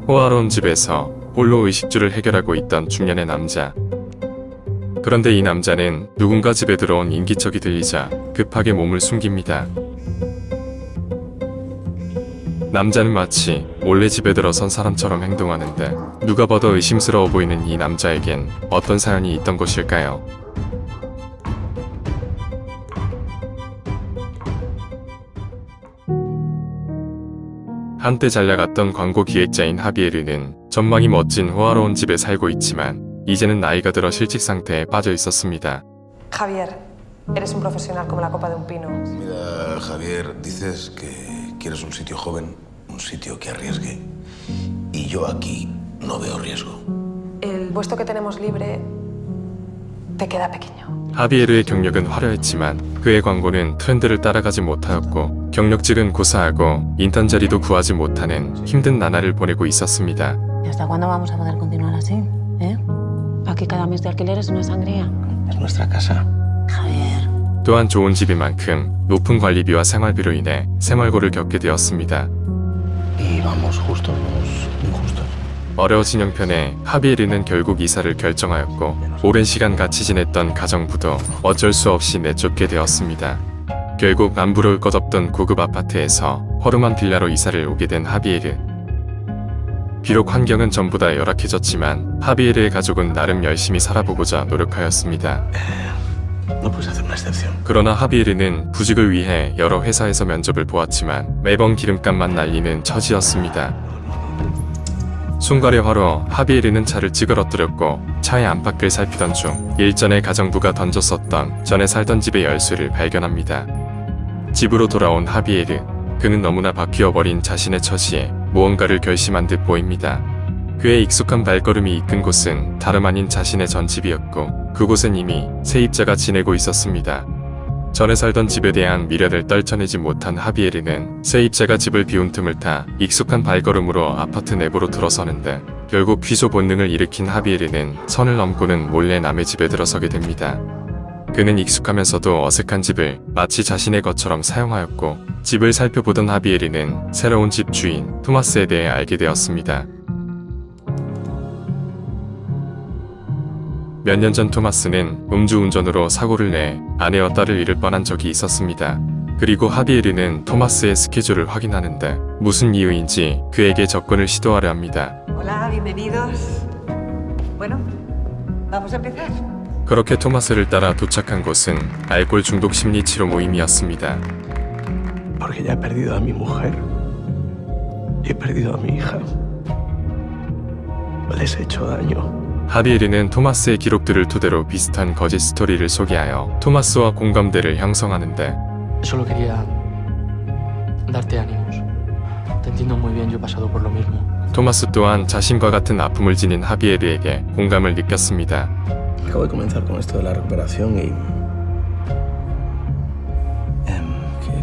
호화로운 집에서 홀로 의식주를 해결하고 있던 중년의 남자. 그런데 이 남자는 누군가 집에 들어온 인기척이 들리자 급하게 몸을 숨깁니다. 남자는 마치 몰래 집에 들어선 사람처럼 행동하는데 누가 봐도 의심스러워 보이는 이 남자에겐 어떤 사연이 있던 것일까요? 한때 잘나갔던 광고 기획자인 하비에르는 전망이 멋진 호화로운 집에 살고 있지만 이제는 나이가 들어 실직 상태에 빠져 있었습니다. Javier, eres un profesional como la copa de un pino. Mira, Javier, dices que quieres un sitio joven, un sitio que arriesgue. Y yo aquí no veo riesgo. El puesto que tenemos libre te queda pequeño. 하비에르의 경력은 화려했지만 그의 광고는 트렌드를 따라가지 못하였고 경력직은 고사하고 인턴 자리도 구하지 못하는 힘든 나날을 보내고 있었습니다. ¿Y hasta cuándo vamos a poder continuar así? Aquí cada mes de alquiler es una sangría. Es nuestra casa. Javier. 또한 좋은 집인 만큼 높은 관리비와 생활비로 인해 생활고를 겪게 되었습니다. Y vamos justos, vamos injustos. 어려워진 형편에 하비에르는 결국 이사를 결정하였고 오랜 시간 같이 지냈던 가정부도 어쩔 수 없이 내쫓게 되었습니다. 결국 안 부러울 것 없던 고급 아파트에서 허름한 빌라로 이사를 오게 된 하비에르. 비록 환경은 전부 다 열악해졌지만 하비에르의 가족은 나름 열심히 살아보고자 노력하였습니다. No puedes hacer una excepción. 그러나 하비에르는 구직을 위해 여러 회사에서 면접을 보았지만 매번 기름값만 날리는 처지였습니다. 손가려 하러 하비에르는 차를 찌그러뜨렸고 차의 안팎을 살피던 중 일전에 가정부가 던졌었던 전에 살던 집의 열쇠를 발견합니다. 집으로 돌아온 하비에르. 그는 너무나 바뀌어버린 자신의 처지에 무언가를 결심한 듯 보입니다. 그의 익숙한 발걸음이 이끈 곳은 다름 아닌 자신의 전 집이었고 그곳엔 이미 세입자가 지내고 있었습니다. 전에 살던 집에 대한 미련을 떨쳐내지 못한 하비에르는 세입자가 집을 비운 틈을 타 익숙한 발걸음으로 아파트 내부로 들어서는데 결국 귀소 본능을 일으킨 하비에르는 선을 넘고는 몰래 남의 집에 들어서게 됩니다. 그는 익숙하면서도 어색한 집을 마치 자신의 것처럼 사용하였고 집을 살펴보던 하비에르는 새로운 집 주인 토마스에 대해 알게 되었습니다. 몇 년 전 토마스는 음주운전으로 사고를 내 아내와 딸을 잃을 뻔한 적이 있었습니다. 그리고 하비에르는 토마스의 스케줄을 확인하는데 무슨 이유인지 그에게 접근을 시도하려 합니다. Hola, bienvenidos. Bueno, vamos a empezar. 그렇게 토마스를 따라 도착한 곳은 알코올 중독 심리 치료 모임이었습니다. Porque ya he perdido a mi mujer. Y he perdido a mi hija. Les he hecho daño. 하비에르는 토마스의 기록들을 토대로 비슷한 거짓 스토리를 소개하여 토마스와 공감대를 형성하는데 Solo quería darte ánimos. Te entiendo muy bien, yo he pasado por lo mismo. 토마스 또한 자신과 같은 아픔을 지닌 하비에르에게 공감을 느꼈습니다. Acabo de comenzar con esto de la recuperación y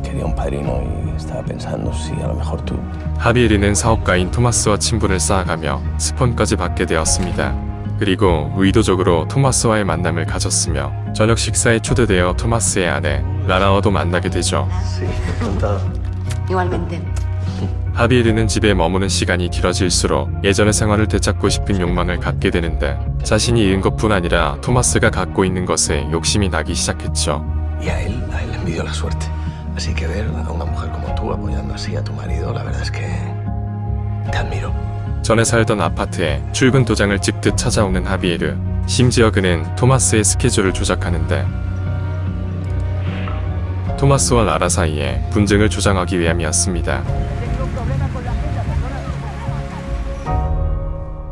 quería un padrino y estaba pensando si a lo mejor tú. 하비에르는 사업가인 토마스와 친분을 쌓아가며 스폰까지 받게 되었습니다. 그리고 의도적으로 토마스와의 만남을 가졌으며 저녁 식사에 초대되어 토마스의 아내 라라와도 만나게 되죠. Sí, encantado. Igualmente. 하비에르는 집에 머무는 시간이 길어질수록 예전의 생활을 되찾고 싶은 욕망을 갖게 되는데 자신이 잃은 것뿐 아니라 토마스가 갖고 있는 것에 욕심이 나기 시작했죠. Y a él le envidio la suerte. Así que ver a una mujer como tú apoyando así a tu marido, la verdad es que te admiro. 전에 살던 아파트에 출근 도장을 찍듯 찾아오는 하비에르. 심지어 그는 토마스의 스케줄을 조작하는데 토마스와 라라 사이에 분쟁을 조장하기 위함이었습니다.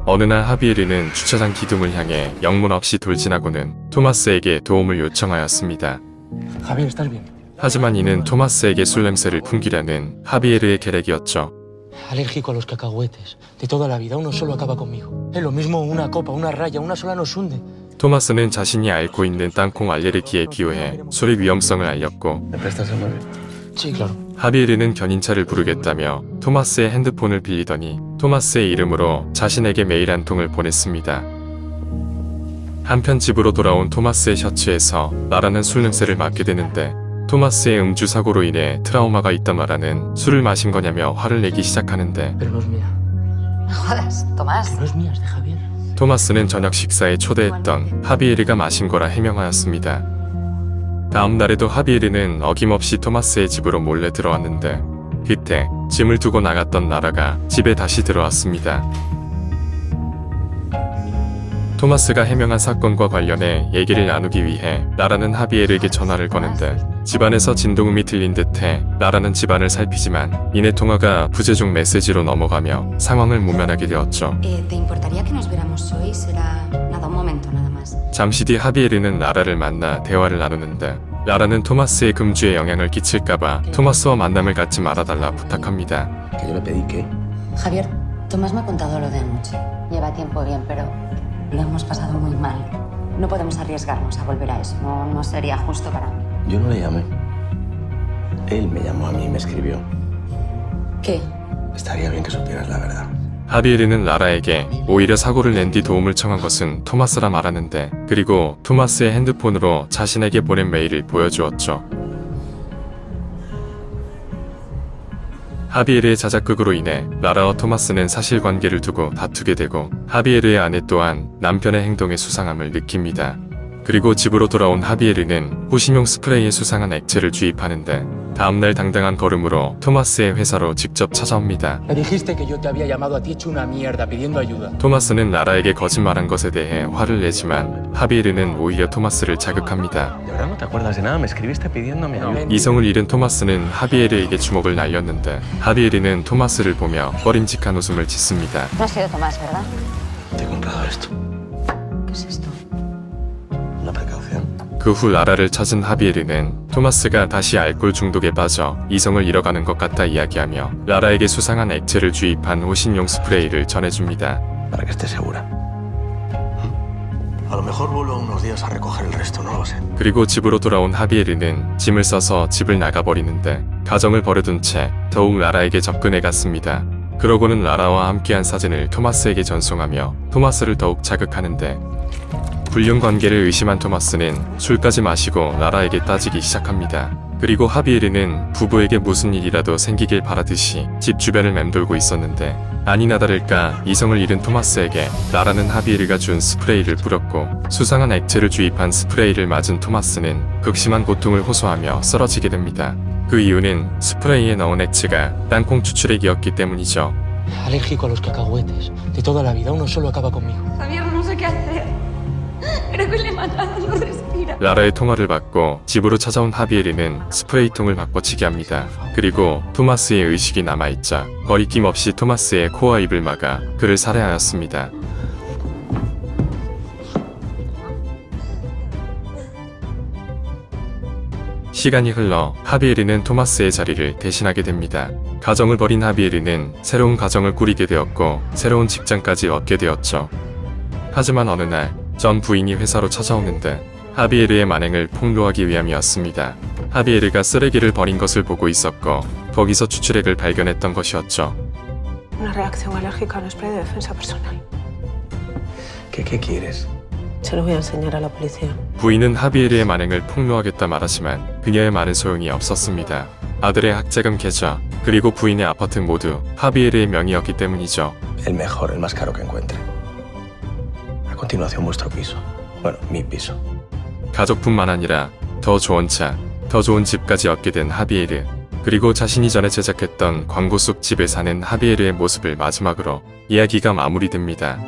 어느 날 하비에르는 주차장 기둥을 향해 영문 없이 돌진하고는 토마스에게 도움을 요청하였습니다. Javier, ¿estás bien? 하지만 이는 토마스에게 술 냄새를 풍기려는 하비에르의 계략이었죠. Alérgico a los cacahuetes. De toda la vida, uno solo acaba conmigo. Es lo mismo una copa, una raya, una sola nos hunde. 토마스는 자신이 앓고 있는 땅콩 알레르기에 비유해 술의 위험성을 알렸고 ¿Me prestas el móvil? Sí, claro. 하비에르는 견인차를 부르겠다며 토마스의 핸드폰을 빌리더니 토마스의 이름으로 자신에게 메일 한 통을 보냈습니다. 한편 집으로 돌아온 토마스의 셔츠에서 라라는 술 냄새를 맡게 되는데 토마스의 음주 사고로 인해 트라우마가 있던 라라는 술을 마신 거냐며 화를 내기 시작하는데 Pero no es mía. No jodas, Tomás. Que no es mía, es de Javier. 토마스는 저녁 식사에 초대했던 하비에르가 마신 거라 해명하였습니다. 다음 날에도 하비에르는 어김없이 토마스의 집으로 몰래 들어왔는데 그때 짐을 두고 나갔던 라라가 집에 다시 들어왔습니다. 토마스가 해명한 사건과 관련해 얘기를 나누기 위해 라라는 하비에르에게 전화를 거는데 집안에서 진동음이 들린 듯해 라라는 집안을 살피지만 이내 통화가 부재중 메시지로 넘어가며 상황을 모면하게 되었죠. ¿Te importaría que nos viéramos hoy? Será nada, un momento nada más. 잠시 뒤 하비에르는 라라를 만나 대화를 나누는데 라라는 토마스의 금주에 영향을 끼칠까봐 토마스와 만남을 갖지 말아달라 부탁합니다. Que yo le pedí que... Javier, Tomás me ha contado lo de anoche. Lleva tiempo bien, pero lo hemos pasado muy mal. No podemos arriesgarnos a volver a eso. No sería justo para mí. Yo no le llamé. Él me llamó a mí y me escribió. ¿Qué? Estaría bien que supieras la verdad. 하비에르는 라라에게 오히려 사고를 낸 뒤 도움을 청한 것은 토마스라 말하는데 그리고 토마스의 핸드폰으로 자신에게 보낸 메일을 보여주었죠. 하비에르의 자작극으로 인해 라라와 토마스는 사실관계를 두고 다투게 되고 하비에르의 아내 또한 남편의 행동에 수상함을 느낍니다. 그리고 집으로 돌아온 하비에르는 호신용 스프레이에 수상한 액체를 주입하는데 다음날 당당한 걸음으로 토마스의 회사로 직접 찾아옵니다. Le dijiste que yo te había llamado a ti hecho una mierda pidiendo ayuda. 토마스는 라라에게 거짓말한 것에 대해 화를 내지만 하비에르는 오히려 토마스를 자극합니다. ¿De verdad no te acuerdas de nada? Me escribiste pidiéndome ayuda. 이성을 잃은 토마스는 하비에르에게 주먹을 날렸는데 하비에르는 토마스를 보며 꺼림직한 웃음을 짓습니다. No ha sido Tomás, ¿verdad? Te he comprado esto. ¿Qué es esto? Una precaución. 그 후 라라를 찾은 하비에르는 토마스가 다시 알코올 중독에 빠져 이성을 잃어가는 것 같다 이야기하며 라라에게 수상한 액체를 주입한 호신용 스프레이를 전해줍니다. Para que estés segura. A lo mejor vuelvo unos días a recoger el resto, no lo sé. 그리고 집으로 돌아온 하비에르는 짐을 싸서 집을 나가버리는데 가정을 버려둔 채 더욱 라라에게 접근해 갔습니다. 그러고는 라라와 함께한 사진을 토마스에게 전송하며 토마스를 더욱 자극하는데 불륜 관계를 의심한 토마스는 술까지 마시고 라라에게 따지기 시작합니다. 그리고 하비에르는 부부에게 무슨 일이라도 생기길 바라듯이 집 주변을 맴돌고 있었는데 아니나 다를까 이성을 잃은 토마스에게 라라는 하비에르가 준 스프레이를 뿌렸고 수상한 액체를 주입한 스프레이를 맞은 토마스는 극심한 고통을 호소하며 쓰러지게 됩니다. 그 이유는 스프레이에 넣은 액체가 땅콩 추출액이었기 때문이죠. Alérgico a los cacahuetes. De toda la vida, uno solo acaba conmigo. Javier, no sé qué hacer. Creo que le he matado, no respira. 라라의 통화를 받고 집으로 찾아온 하비에르는 스프레이통을 바꿔치기 합니다. 그리고 토마스의 의식이 남아있자 거리낌 없이 토마스의 코와 입을 막아 그를 살해하였습니다. 시간이 흘러 하비에르는 토마스의 자리를 대신하게 됩니다. 가정을 버린 하비에르는 새로운 가정을 꾸리게 되었고 새로운 직장까지 얻게 되었죠. 하지만 어느 날 전 부인이 회사로 찾아오는데 하비에르의 만행을 폭로하기 위함이었습니다. 하비에르가 쓰레기를 버린 것을 보고 있었고 거기서 추출액을 발견했던 것이었죠. Una reacción alérgica a un spray de defensa personal. ¿Qué quieres? Se lo voy a enseñar a la policía. 부인은 하비에르의 만행을 폭로하겠다 말하지만 그녀의 말은 소용이 없었습니다. 아들의 학자금 계좌 그리고 부인의 아파트 모두 하비에르의 명의였기 때문이죠. El mejor, el más caro que encuentre. A continuación vuestro piso. Bueno, mi piso. 가족뿐만 아니라 더 좋은 차, 더 좋은 집까지 얻게 된 하비에르. 그리고 자신이 전에 제작했던 광고 속 집에 사는 하비에르의 모습을 마지막으로 이야기가 마무리됩니다.